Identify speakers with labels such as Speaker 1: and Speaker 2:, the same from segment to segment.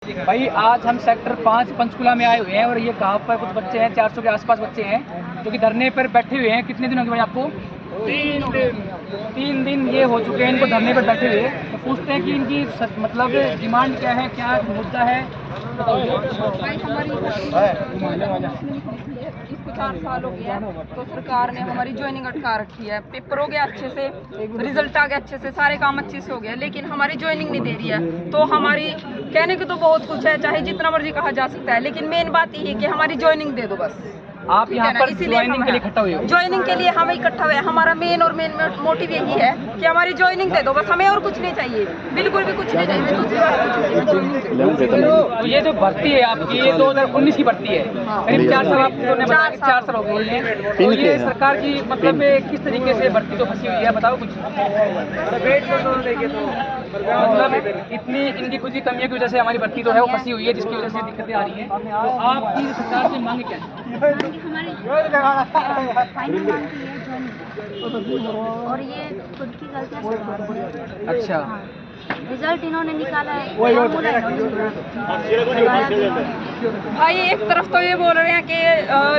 Speaker 1: भाई आज हम सेक्टर 5 पंचकुला में आए हुए हैं और ये कहाँ पर कुछ बच्चे हैं, 400 के आसपास बच्चे हैं जो कि धरने पर बैठे हुए हैं। कितने दिन हो गए भाई आपको? 3 दिन ये हो चुके हैं इनको धरने पर बैठे हुए। तो पूछते हैं कि इनकी मतलब डिमांड क्या है, क्या मुद्दा है,
Speaker 2: इसको 4 साल हो गया तो सरकार ने हमारी ज्वाइनिंग अटका रखी है। पेपर हो गया अच्छे से, रिजल्ट आ गया अच्छे से, सारे काम अच्छे से हो गया, लेकिन हमारी ज्वाइनिंग नहीं दे रही है। तो हमारी कहने को तो बहुत कुछ है, चाहे जितना मर्जी कहा जा सकता है, लेकिन मेन बात ये है कि हमारी ज्वाइनिंग दे दो बस।
Speaker 1: आप यहाँ पर ज्वाइनिंग के लिए इकट्ठा हुए हो?
Speaker 2: ज्वाइनिंग के लिए हम इकट्ठा हुए। हमारा मेन मोटिव यही है कि हमारी ज्वाइनिंग दे दो बस, हमें और कुछ नहीं चाहिए, बिल्कुल भी कुछ नहीं चाहिए।
Speaker 1: तो ये जो भर्ती है आपकी, ये 2019 की भर्ती है, करीब 4 साल आपने बताया कि 4 साल हो गए हैं। तो ये सरकार की मतलब किस तरीके से भर्ती तो फंसी हुई है, बताओ कुछ। मतलब इतनी इनकी कुछ कमियों की वजह से हमारी भर्ती जो है वो फंसी हुई है, जिसकी वजह से दिक्कतें आ रही हैं। तो आपकी सरकार से मांग क्या है?
Speaker 3: हमारी फाइनल मांग की है ज्वाइनिंग, और ये खुद की गलतियाँ।
Speaker 1: अच्छा,
Speaker 3: रिजल्ट इन्होंने निकाला है,
Speaker 2: भाई एक तरफ तो ये बोल रहे हैं कि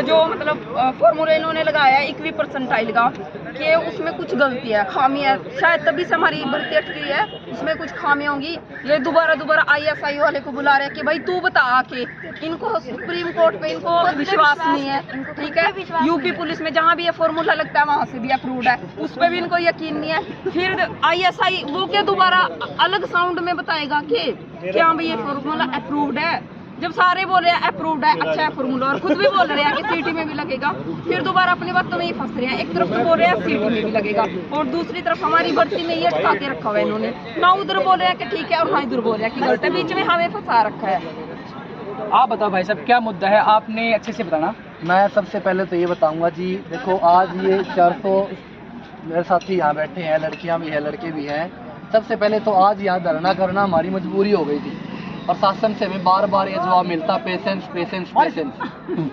Speaker 2: जो मतलब फॉर्मूला इन्होंने लगाया है 21 परसेंटाइल का, कि उसमें कुछ गलती है, खामी है, शायद तभी से हमारी भर्ती अटकी है, उसमें कुछ खामी होंगी। ये दोबारा ISI वाले को बुला रहे हैं कि भाई तू बता आके, इनको सुप्रीम कोर्ट पे इनको विश्वास नहीं है, ठीक है। यूपी पुलिस में जहाँ भी ये फॉर्मूला लगता है वहाँ से भी अप्रूव्ड है, उस पर भी इनको यकीन नहीं है। फिर ISI वो क्या दोबारा अलग साउंड में बताएगा कि क्या भाई ये फॉर्मूला अप्रूव्ड है, जब सारे बोल रहे हैं अप्रूव्ड है, अच्छा है फॉर्मूला, और खुद भी बोल रहे हैं कि सीटी में भी लगेगा। फिर दोबारा अपनी बातों में ही फंस रहे हैं। एक तरफ तो बोल रहे हैं सीटी में भी लगेगा, और दूसरी तरफ हमारी भर्ती में ये अटका के रखा हुआ है इन्होंने। ना उधर बोल रहे हैं कि ठीक है, और ना इधर बोल रहे हैं कि गलत है, बीच में हमें फंसा रखा है।
Speaker 1: आप बताओ भाई साहब, क्या मुद्दा है, आपने अच्छे से बताना।
Speaker 4: मैं सबसे पहले तो ये बताऊंगा जी, देखो आज ये 400 मेरे साथी यहाँ बैठे हैं, लड़कियाँ भी हैं लड़के भी हैं। सबसे पहले तो आज यहाँ धरना करना हमारी मजबूरी हो गई थी, और शासन से हमें बार बार ये जवाब मिलता पेशेंस पेशेंस पेशेंस।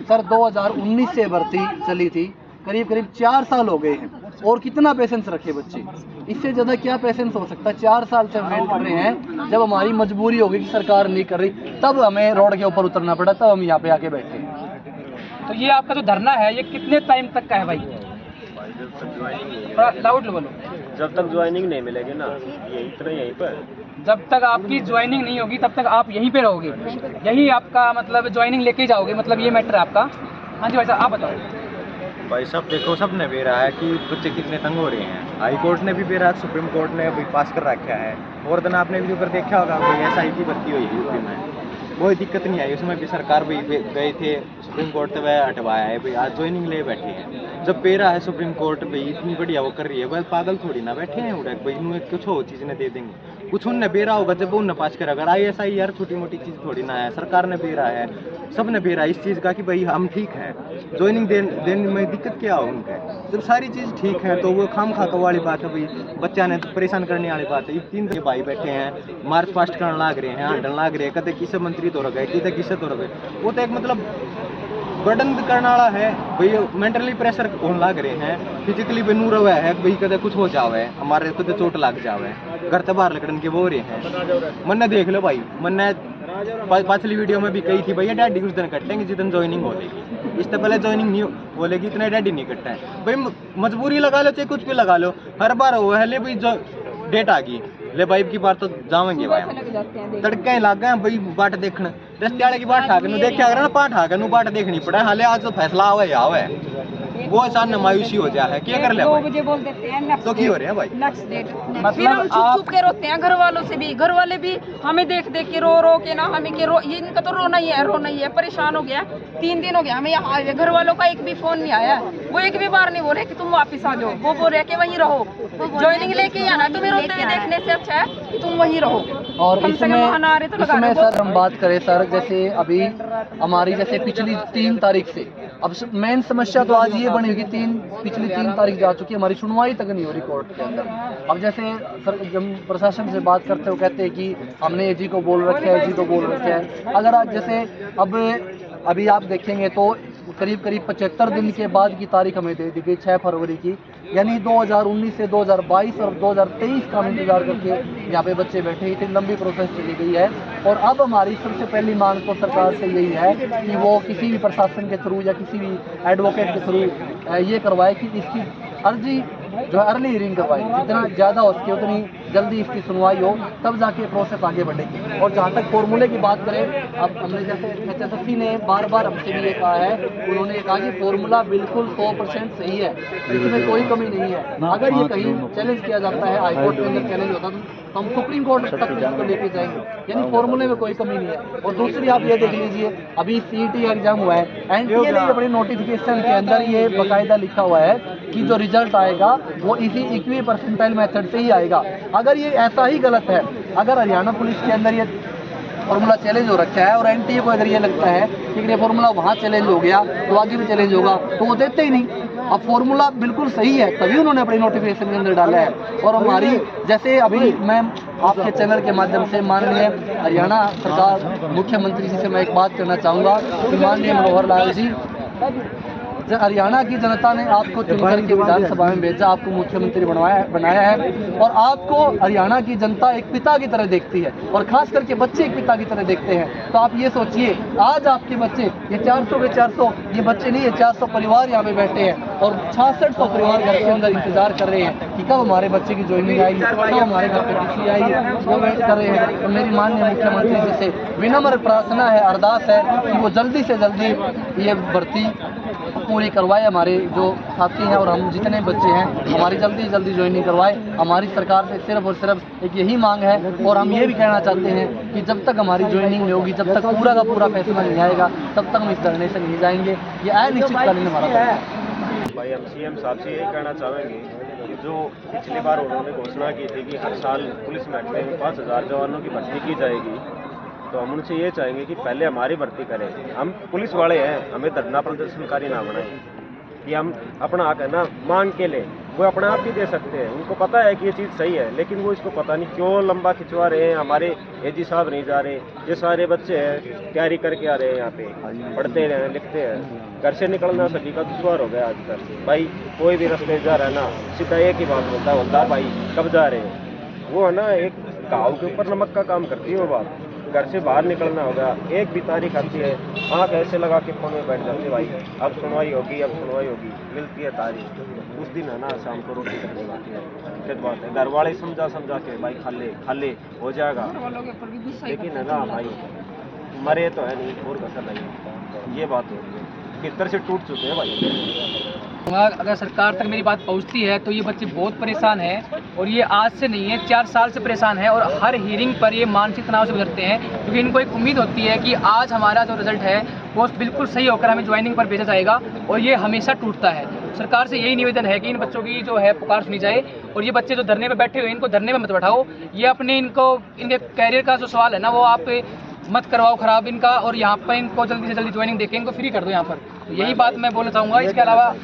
Speaker 4: सर 2019 से भर्ती चली थी, करीब 4 साल हो गए हैं, और कितना पेशेंस रखे बच्चे, इससे ज़्यादा क्या पेशेंस हो सकता है। 4 साल से हम वेट कर रहे हैं, जब हमारी मजबूरी होगी कि सरकार नहीं कर रही, तब हमें रोड के ऊपर उतरना पड़ा, तब हम यहाँ पे आके बैठे हैं।
Speaker 1: तो ये आपका जो धरना है ये कितने टाइम तक का है भाई? थोड़ा लाउड बोलो।
Speaker 5: जब तक ज्वाइनिंग नहीं मिलेगी ना, ये इतना यहीं पर,
Speaker 1: जब तक आपकी ज्वाइनिंग नहीं होगी तब तक आप यहीं पे रहोगे, यही आपका मतलब ज्वाइनिंग लेके जाओगे, मतलब ये मैटर है आपका। हाँ जी भाई साहब, आप बताओ।
Speaker 5: भाई सब देखो, सब ने बेरा है कि बच्चे कितने तंग हो रहे हैं। हाई कोर्ट ने भी बेरा, सुप्रीम कोर्ट ने अभी पास कर रखा है। और दिन आपने वीडियो पर देखा होगा, कोई SI की भर्ती हुई है यूपी में, कोई दिक्कत नहीं आई, उसमें भी सरकार भी गए थे सुप्रीम कोर्ट से, वह हटवाया है भाई, आज ज्वाइनिंग ले बैठे हैं। जब पेरा है सुप्रीम कोर्ट भाई इतनी बढ़िया वो कर रही है, वह पागल थोड़ी ना बैठे हैं उड़े भाई, इन्होंने कुछ हो चीज़ ने दे देंगे, कुछ उनने बेरा होगा जब उनने पास करा। अगर ISI यार छोटी मोटी चीज़ थोड़ी ना है, सरकार ने बेरा है, सब ने बेरा इस चीज़ का कि भाई हम ठीक है, ज्वाइनिंग देने में दिक्कत क्या हो उनके। जब सारी चीज़ ठीक है तो वो खाम खा वाली बात है भाई, बच्चा ने तो परेशान करने वाली बात है। 3 के भाई बैठे हैं, मार्च पास्ट करने लाग रहे हैं, हंडन लाग रहे हैं, कदे किसे मंत्री तो रखे, किसे किसे तो रखे, वो तो एक मतलब बर्डन करने वाला है भाई, मेंटली प्रेशर होने लग रहे हैं, फिजिकली भी नूर हुआ है भाई, कदे कुछ हो जावे, हमारे कदे चोट लग जावे, घर से बाहर लगन के वो रहे हैं। मन देख लो भाई, मन पिछली वीडियो में भी कही थी भैया डैडी उस दिन कटेंगे जिस दिन ज्वाइनिंग होगी, इससे पहले ज्वाइनिंग नहीं बोलेगी इतना डैडी नहीं कटता है भाई। मजबूरी लगा लो चाहे कुछ भी लगा लो, हर बार वो है ले भाई जो डेट आ गई ले भाई की बार तो जावेंगे भाई, तड़के लग गए भाई बाट देखने, रस्ते वाले की बाट ठाकर देखा अगर ना पाठ ठाकर बाट देखनी पड़ा। हाले आज तो फैसला आवे आवे वो इंसान मायूसी हो जाए है, क्या कर ले
Speaker 2: 2 बजे बोल देते हैं
Speaker 5: तो की हो रहे हैं भाई
Speaker 2: नेक्स्ट डेट। फिर हम चुप के रोते हैं, घर वालों से भी, घर वाले भी हमें देख के रो के ना हमें के रो, ये इनका तो रोना ही है, परेशान हो गया। 3 दिन हो गया हमें यहाँ आए, घर वालों का एक भी फोन नहीं आया, वो एक भी बार नहीं बोल रहे कि तुम वापस आ जाओ, वो बोल रहे कि वहीं रहो, ज्वाइनिंग लेके आना, तुम्हें रोते हुए देखने से अच्छा है कि तुम वहीं रहो।
Speaker 4: और
Speaker 2: इसमें
Speaker 4: सर हम बात करें सर, जैसे अभी हमारी जैसे पिछली 3 तारीख से, अब मेन समस्या तो आज ये बनी हुई कि पिछली 3 तारीख जा चुकी है, हमारी सुनवाई तक नहीं हो रही कोर्ट के अंदर। अब जैसे सर जब प्रशासन से बात करते हो कहते हैं कि हमने AG को बोल रखा है, AG को बोल रखा है। अगर आज जैसे अभी आप देखेंगे तो करीब 75 दिन के बाद की तारीख हमें दे दी गई 6 फरवरी की, यानी 2019 से 2022 और 2023 का हम इंतजार करके यहाँ पे बच्चे बैठे, इतनी लंबी प्रोसेस चली गई है। और अब हमारी सबसे पहली मांग तो सरकार से यही है कि वो किसी भी प्रशासन के थ्रू या किसी भी एडवोकेट के थ्रू ये करवाए कि इसकी अर्जी जो है अर्ली हियरिंग करवाई, जितना ज़्यादा हो सके उतनी जल्दी इसकी सुनवाई हो, तब जाके प्रोसेस आगे बढ़ेगी। और जहाँ तक फॉर्मूले की बात करें, अब हमने जैसे HSSC ने बार बार हमसे भी ये कहा है, उन्होंने कहा कि फॉर्मूला बिल्कुल 100% सही है, इसमें कोई कमी नहीं है। अगर ये कहीं चैलेंज किया जाता है, हाईकोर्ट के अंदर चैलेंज होता तो हम सुप्रीम कोर्ट तक इसको लेके जाएंगे, यानी फॉर्मूले में कोई कमी नहीं है। और दूसरी आप ये देख लीजिए, अभी CET एग्जाम हुआ है, NTA ने अपने नोटिफिकेशन के अंदर ये बाकायदा लिखा हुआ है कि जो रिजल्ट आएगा वो इसी इक्वी परसेंटाइल मेथड से ही आएगा। अगर ये ऐसा ही गलत है, अगर हरियाणा पुलिस के अंदर ये फॉर्मूला चैलेंज हो रखा है और NTA को अगर ये लगता है कि ये फॉर्मूला वहाँ चैलेंज हो गया तो आगे भी चैलेंज होगा, तो वो देते ही नहीं। अब फॉर्मूला बिल्कुल सही है, तभी उन्होंने अपने नोटिफिकेशन के अंदर डाला है। और हमारी जैसे अभी मैं आपके चैनल के माध्यम से माननीय हरियाणा सरकार मुख्यमंत्री जी से मैं एक बात करना चाहूँगा कि माननीय मनोहर लाल जी, हरियाणा की जनता ने आपको चुनकर के विधानसभा में भेजा, आपको मुख्यमंत्री बनाया है और आपको हरियाणा की जनता एक पिता की तरह देखती है और खास करके बच्चे एक पिता की तरह देखते हैं। तो आप ये सोचिए, आज आपके बच्चे ये 400 के 400 ये बच्चे नहीं है, 400 परिवार यहाँ पे बैठे हैं और 6600 परिवार घर के अंदर इंतजार कर रहे हैं कि कब हमारे बच्चे की ज्वाइनिंग आई, कब हमारे घर पे किसी आई, वो वेट कर रहे हैं। तो मेरी माननीय मुख्यमंत्री जी से विनम्र प्रार्थना है, अरदास है कि वो जल्दी से जल्दी ये भर्ती पूरी करवाए, हमारे जो साथी हैं और हम जितने बच्चे हैं हमारी जल्दी से जल्दी ज्वाइनिंग करवाए। हमारी सरकार से सिर्फ और सिर्फ एक यही मांग है और हम ये भी कहना चाहते हैं कि जब तक हमारी ज्वाइनिंग नहीं होगी, जब तक पूरा का पूरा फैसला नहीं आएगा, तब तक हम इस धरने से नहीं जाएंगे। ये अनिश्चितकालीन हमारा है।
Speaker 5: भाई हम CM साहब से यही कहना चाहेंगे कि जो पिछली बार उन्होंने घोषणा की थी कि हर साल पुलिस महकमे में 5000 जवानों की भर्ती की जाएगी, तो हम उनसे ये चाहेंगे कि पहले हमारी भर्ती करें। हम पुलिस वाले हैं, हमें धरना प्रदर्शनकारी ना बनाएं कि हम अपना हक है ना मांग के ले, वो अपने आप ही दे सकते हैं। उनको पता है कि ये चीज़ सही है, लेकिन वो इसको पता नहीं क्यों लंबा खिंचवा रहे हैं। हमारे AG साहब नहीं जा रहे, ये सारे बच्चे हैं तैयारी करके आ रहे हैं, यहाँ पे पढ़ते हैं लिखते हैं। घर से निकलना सभी का दुश्वार हो गया आजकल। भाई कोई भी रास्ते जा रहा है ना, सीधा एक ही बात बोलता भाई कब जा रहे हैं। वो है ना एक घाव के ऊपर नमक का काम करती है वो बात। घर से बाहर निकलना होगा, एक भी तारीख आती है, आँख ऐसे लगा के फोन में बैठ जाते भाई अब सुनवाई होगी, अब सुनवाई होगी। मिलती है तारीख, उस दिन है ना शाम को रोटी करने बाकी है। दिक्कत बात है, घर वाले समझा के भाई खा ले हो जाएगा, लेकिन है ना भाई मरे तो है नहीं और कसर नहीं। ये बात हो रही है, भीतर से टूट चुके हैं भाई।
Speaker 1: अगर सरकार तक मेरी बात पहुंचती है तो ये बच्चे बहुत परेशान हैं और ये आज से नहीं है 4 साल से परेशान है और हर हियरिंग पर ये मानसिक तनाव से गुजरते हैं, क्योंकि इनको एक उम्मीद होती है कि आज हमारा जो रिजल्ट है वो बिल्कुल सही होकर हमें ज्वाइनिंग पर भेजा जाएगा और ये हमेशा टूटता है। सरकार से यही निवेदन है कि इन बच्चों की जो है पुकार सुनी जाए और ये बच्चे जो धरने पर बैठे हुए हैं इनको धरने में मत बैठाओ। ये अपने इनके कैरियर का जो सवाल है ना वो आप मत करवाओ खराब इनका, और यहाँ पर इनको जल्दी से जल्दी ज्वाइनिंग देके इनको फ्री कर दो यहाँ पर। तो यही बात मैं बोलना चाहूँगा। इसके अलावा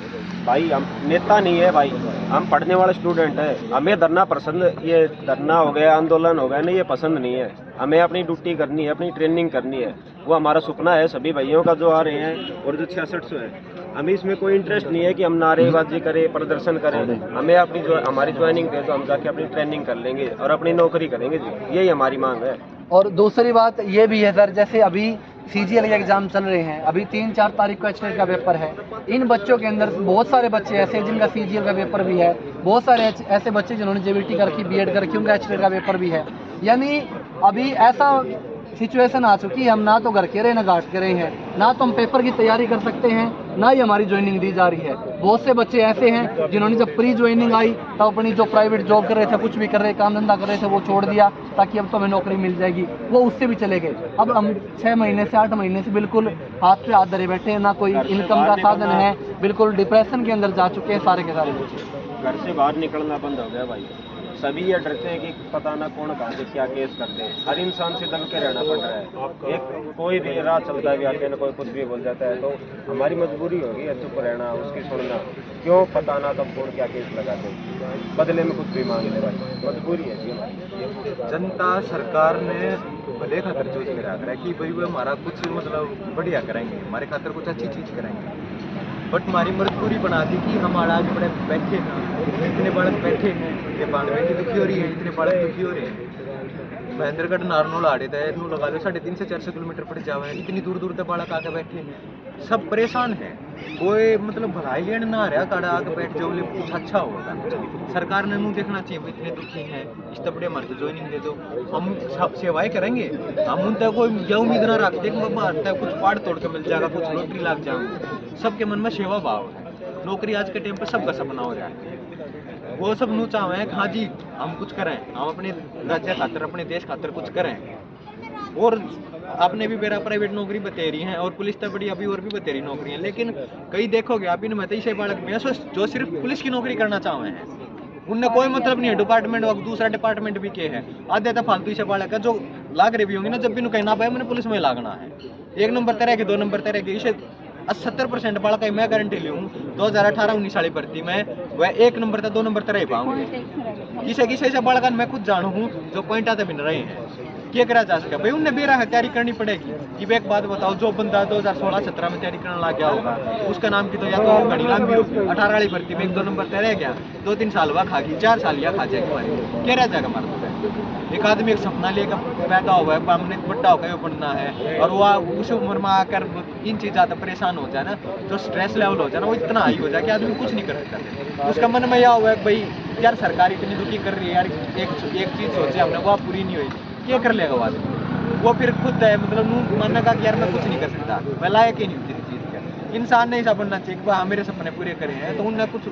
Speaker 5: भाई हम नेता नहीं है भाई, हम पढ़ने वाले स्टूडेंट हैं। हमें धरना पसंद, ये धरना हो गया आंदोलन हो गया ना, ये पसंद नहीं है। हमें अपनी ड्यूटी करनी है, अपनी ट्रेनिंग करनी है, वो हमारा सपना है सभी भाइयों का जो आ रहे हैं और जो 6600 है। हमें इसमें कोई इंटरेस्ट नहीं है कि हम नारेबाजी करें, प्रदर्शन करें। हमें अपनी जो हमारी ज्वाइनिंग दे तो हम जाके अपनी ट्रेनिंग कर लेंगे और अपनी नौकरी करेंगे जी, यही हमारी मांग है।
Speaker 4: और दूसरी बात ये भी है सर, जैसे अभी CGL के एग्जाम चल रहे हैं, अभी 3-4 तारीख को HTET का पेपर है। इन बच्चों के अंदर बहुत सारे बच्चे ऐसे जिनका CGL का पेपर भी है, बहुत सारे ऐसे बच्चे जिन्होंने JBT कर रखी, BEd कर रखी, उनका HTET का पेपर भी है। यानी अभी ऐसा सिचुएशन आ चुकी है, हम ना तो घर के रहे ना घाट के रहे हैं, ना तो हम पेपर की तैयारी कर सकते हैं, ना ही हमारी ज्वाइनिंग दी जा रही है। बहुत से बच्चे ऐसे हैं जिन्होंने जब प्री ज्वाइनिंग आई तब अपनी जो प्राइवेट जॉब कर रहे थे, कुछ भी कर रहे, काम धंधा कर रहे थे, वो छोड़ दिया ताकि अब तो हमें नौकरी मिल जाएगी, वो उससे भी चले गए। अब हम 6 महीने से 8 महीने से बिल्कुल हाथ पे हाथ धरे बैठे हैं, ना कोई इनकम का साधन है, बिल्कुल डिप्रेशन के अंदर जा चुके हैं सारे के सारे बच्चे।
Speaker 5: घर से बाहर निकलना बंद हो गया भाई। सभी ये डरते हैं कि पता ना कौन कहाँ से क्या केस करते हैं। हर इंसान से दब के रहना पड़ रहा है। एक कोई भी राह चलता है आके ना कोई कुछ भी बोल जाता है, तो हमारी मजबूरी होगी चुप रहना, उसकी सुनना। क्यों पता ना कब कौन क्या केस लगाते हैं, बदले में कुछ भी मांग ले भाई, मजबूरी है जी हमारी।
Speaker 6: जनता सरकार ने
Speaker 5: भले खातर चूज करा कर कि भाई वो हमारा कुछ मतलब बढ़िया करेंगे, हमारे खातर कुछ अच्छी चीज करेंगे, बट हमारी मजबूरी बना दी कि हमारा आगे बड़े बैठे हैं, इतने बालक बैठे हैं, ये बानवे की दुखी हो रही है, इतने बालक दुखी हो रहे हैं। महेंद्रगढ़ नारनौल आड़े थे नू लगा लो 350 से 400 किलोमीटर पड़ जावे, इतनी दूर दूर तक बालक आके बैठे हैं, सब परेशान है। कोई मतलब भलाई लेन ना रहा काड़ा आके बैठ जाओ, कुछ अच्छा होगा। सरकार ने नू देखना चाहिए भाई इतने दुखी हैं, इस तबड़े हमारे तो ज्वाइनिंग दे दो, हम सब सेवाएं करेंगे। हम उन तक कोई यह उम्मीद ना रखते कि बाबा कुछ पाड़ तोड़ के मिल जाएगा, कुछ नौकरी लग जाएगी। सबके मन में सेवा भाव है, नौकरी आज के टाइम पर सबका सपना हो रहा है। वो सब नू चाहे कि हाँ जी हम कुछ करें, हम अपने राज्य खातर अपने देश खातर कुछ करें। और आपने भी मेरा प्राइवेट नौकरी बतेरी है और पुलिस तो बड़ी अभी और भी बतेरी नौकरी है, लेकिन कई देखोगे आप इनमें से बालक में जो सिर्फ पुलिस की नौकरी करना चाहे हैं, उनने कोई मतलब नहीं है डिपार्टमेंट और दूसरा डिपार्टमेंट भी के है। आधे तो फालतू से बालक है जो लाग रहे भी होंगे ना, जब भी कहना पाए मैंने पुलिस में लागना है, 1 नंबर तरह के 2 नंबर तरह के, इसे 70% बालक मैं गारंटी लूँ 2018-19 वाली भर्ती में वह 1 नंबर था 2 नंबर तरह ही पाऊंगे। किसे किसे से बालक मैं खुद जानू हूँ जो पॉइंट आते बिन रहे हैं, क्या करा जा सके भाई, उन्हें बेरा है तैयारी करनी पड़ेगी। कि एक बात बताओ, जो बंदा 2016-17 में तैयारी करने लग गया होगा उसका नाम की तो या तो घड़ी लंबी हो, 18 वाली भर्ती में 1-2 नंबर तय रह गया, 2-3 साल वह खा गई, 4 साल या खा जाएगी हमारी, क्या रह जाएगा हमारा। एक आदमी एक सपना लेकर पैदा हुआ है, हमने बड्डा होकर वो पढ़ना है, और वह उस उम्र में आकर इन चीज़ ज़्यादा परेशान हो जाए ना, जो स्ट्रेस लेवल हो जाए ना वो इतना हाई हो जाए कि आदमी कुछ नहीं कर सकता। उसका मन में यह हुआ है भाई यार सरकार इतनी दुखी कर रही है यार, एक चीज़ सोचे हमने वो पूरी नहीं हुई, क्या कर लेगा वो आदमी। वो फिर खुद है मतलब नू मानने का कि यार मैं कुछ नहीं कर सकता, मैं लायक ही नहीं हूँ चीज़ का। इंसान ने ऐसा बनना चाहिए कि हाँ मेरे सपने पूरे करे हैं, तो उनने कुछ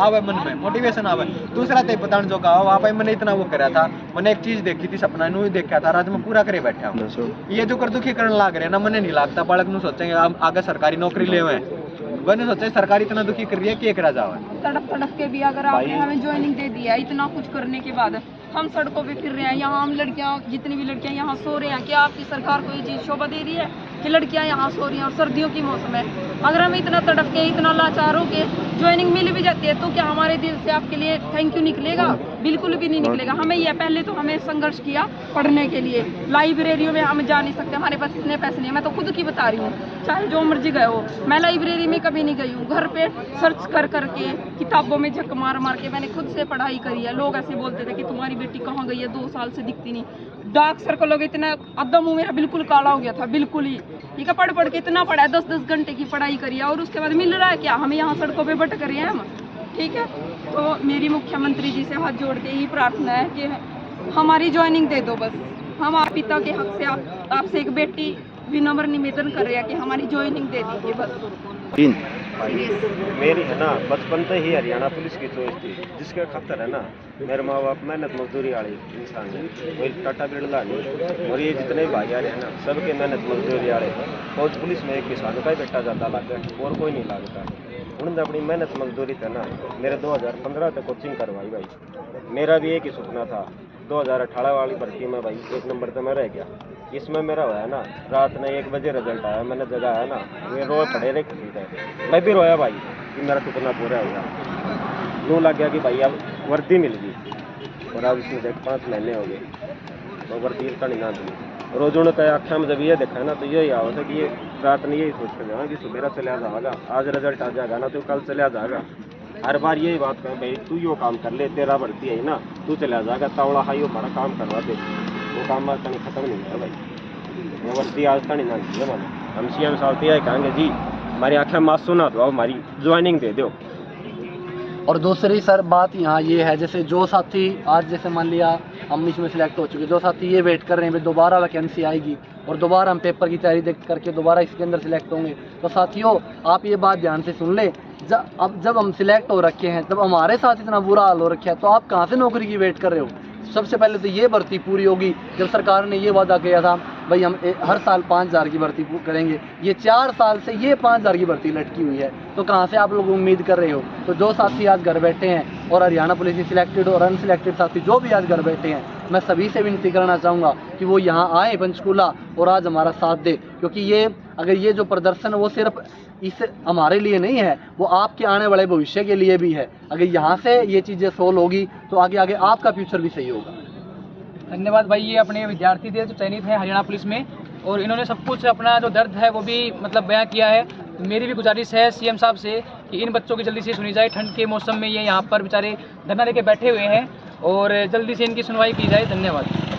Speaker 5: आवे मन में मोटिवेशन आवे। दूसरा तो बताने जो कहा वहाँ पर मैंने इतना वो करा था, मैंने एक चीज़ देखी थी सपना नू देखा था, आज मैं पूरा करे बैठा हूँ। ये जो कर दुखी करने लग रहे हैं ना, मैंने नहीं लगता बालक नू सोचेंगे आगे सरकारी नौकरी ले हुए, मैंने सोचा सरकार इतना दुखी कर रही है कि करा जाओ।
Speaker 2: तड़प तड़प के भी अगर आपने हमें ज्वाइनिंग दे दिया, इतना कुछ करने के बाद हम सड़कों पे फिर रहे हैं, यहाँ हम लड़कियाँ जितनी भी लड़कियाँ यहाँ सो रहे हैं, क्या आपकी सरकार को ये चीज़ शोभा दे रही है कि लड़कियाँ यहाँ सो रही हैं? और सर्दियों की मौसम है, अगर हमें इतना तड़प के इतना लाचार हो के ज्वाइनिंग मिल भी जाती है तो क्या हमारे दिल से आपके लिए थैंक यू निकलेगा? बिल्कुल भी नहीं निकलेगा। हमें यह पहले तो हमें संघर्ष किया पढ़ने के लिए, लाइब्रेरियों में हम जा नहीं सकते, हमारे पास इतने पैसे नहीं है। मैं तो खुद की बता रही हूँ, चाहे जो मर्जी गए हो, मैं लाइब्रेरी में कभी नहीं गई हूँ, घर पे सर्च कर करके किताबों में झक मार मार के मैंने खुद से पढ़ाई करी है। लोग ऐसे बोलते थे कि तुम्हारी बेटी कहाँ गई है, 2 साल से दिखती नहीं, डार्क सर्कल हो गए, इतना अद्दा मुँह मेरा बिल्कुल काला हो गया था, बिल्कुल ही। ठीक है, पढ़ के इतना पढ़ा है, 10-10 घंटे की पढ़ाई करी है और उसके बाद मिल रहा है क्या? हमें यहाँ सड़कों पे भटक रहे हैं हम। ठीक है, तो मेरी मुख्यमंत्री जी से हाथ जोड़ के यही प्रार्थना है कि हमारी ज्वाइनिंग दे दो बस। हम आप पिता के हक से आपसे एक बेटी विनम्र निवेदन कर रहे हैं कि हमारी ज्वाइनिंग दे दीजिए बस।
Speaker 6: मेरी है ना बचपन से ही हरियाणा पुलिस की चॉइस थी, जिसके खातर है ना मेरे माँ बाप मेहनत मजदूरी वाले इंसान है, कोई टाटा बिरला नहीं, और ये जितने भी भाई हैं ना सबके मेहनत मजदूरी वाले। फौज पुलिस में एक किसान का ही बेटा ज़्यादा लगा और कोई नहीं लगता। उन्होंने अपनी मेहनत मजदूरी थे ना मेरे 2015 तक कोचिंग करवाई भाई। मेरा भी एक ही सपना था, 2018 वाली भर्ती में भाई 1 नंबर तो मैं रह गया। इसमें मेरा हुआ है ना रात में 1 बजे रिजल्ट आया, मैंने जगह है ना वे रोए पड़े रहे खुशी थे, मैं भी रोया भाई कि मेरा सपना पूरा हो गया। यूँ लग गया कि भाई अब वर्दी मिल गई, और अब इसमें देख 5 महीने हो गए तो वर्दी का नहीं ना दी। रोजों ने कहा आख्या में जब ये देखा है ना तो यही आवत है कि ये रात में यही सोचते जाओ कि सुबह चला जाएगा, आज रिजल्ट आ जाएगा ना तो कल चला जाएगा। हर बार यही बात कहें भाई तू यो काम कर ले, तेरा भर्ती है ना तू चला जाएगा, तावड़ा हाई हमारा काम करवा दे, वो काम आज तक खत्म नहीं है भाई। वो वर्दी आज तक नहीं ना दी है मैंने। हम CM साहब तो यही कहेंगे जी हमारी आँखें मासूम ना दो, हमारी ज्वाइनिंग दे दो।
Speaker 4: और दूसरी सर बात यहाँ ये है, जैसे जो साथी आज जैसे मान लिया हम इसमें सिलेक्ट हो चुके, जो साथी ये वेट कर रहे हैं दोबारा वैकेंसी आएगी और दोबारा हम पेपर की तैयारी देख करके दोबारा इसके अंदर सिलेक्ट होंगे, तो साथियों आप ये बात ध्यान से सुन ले, जब हम सिलेक्ट हो रखे हैं तब हमारे साथ इतना बुरा हाल हो रखा है, तो आप कहाँ से नौकरी की वेट कर रहे हो? सबसे पहले तो ये भर्ती पूरी होगी। जब सरकार ने ये वादा किया था भाई हम हर साल 5000 की भर्ती करेंगे, ये 4 साल से ये 5000 की भर्ती लटकी हुई है, तो कहाँ से आप लोग उम्मीद कर रहे हो? तो जो साथी आज घर बैठे हैं और हरियाणा पुलिस की सिलेक्टेड और अनसिलेक्टेड साथी जो भी आज घर बैठे हैं, मैं सभी से विनती करना चाहूँगा कि वो यहाँ आए पंचकूला और आज हमारा साथ दे, क्योंकि ये अगर ये जो प्रदर्शन है वो सिर्फ इस हमारे लिए नहीं है, वो आपके आने वाले भविष्य के लिए भी है। अगर यहाँ से ये चीज़ें सोल्व होगी तो आगे आगे आपका फ्यूचर भी सही होगा।
Speaker 1: धन्यवाद भाई। ये अपने विद्यार्थी थे जो चयनित हैं हरियाणा पुलिस में, और इन्होंने सब कुछ अपना जो दर्द है वो भी मतलब बयां किया है। तो मेरी भी गुजारिश है सीएम साहब से कि इन बच्चों की जल्दी से सुनी जाए। ठंड के मौसम में ये यहाँ पर बेचारे धरना लेके बैठे हुए हैं और जल्दी से इनकी सुनवाई की जाए। धन्यवाद।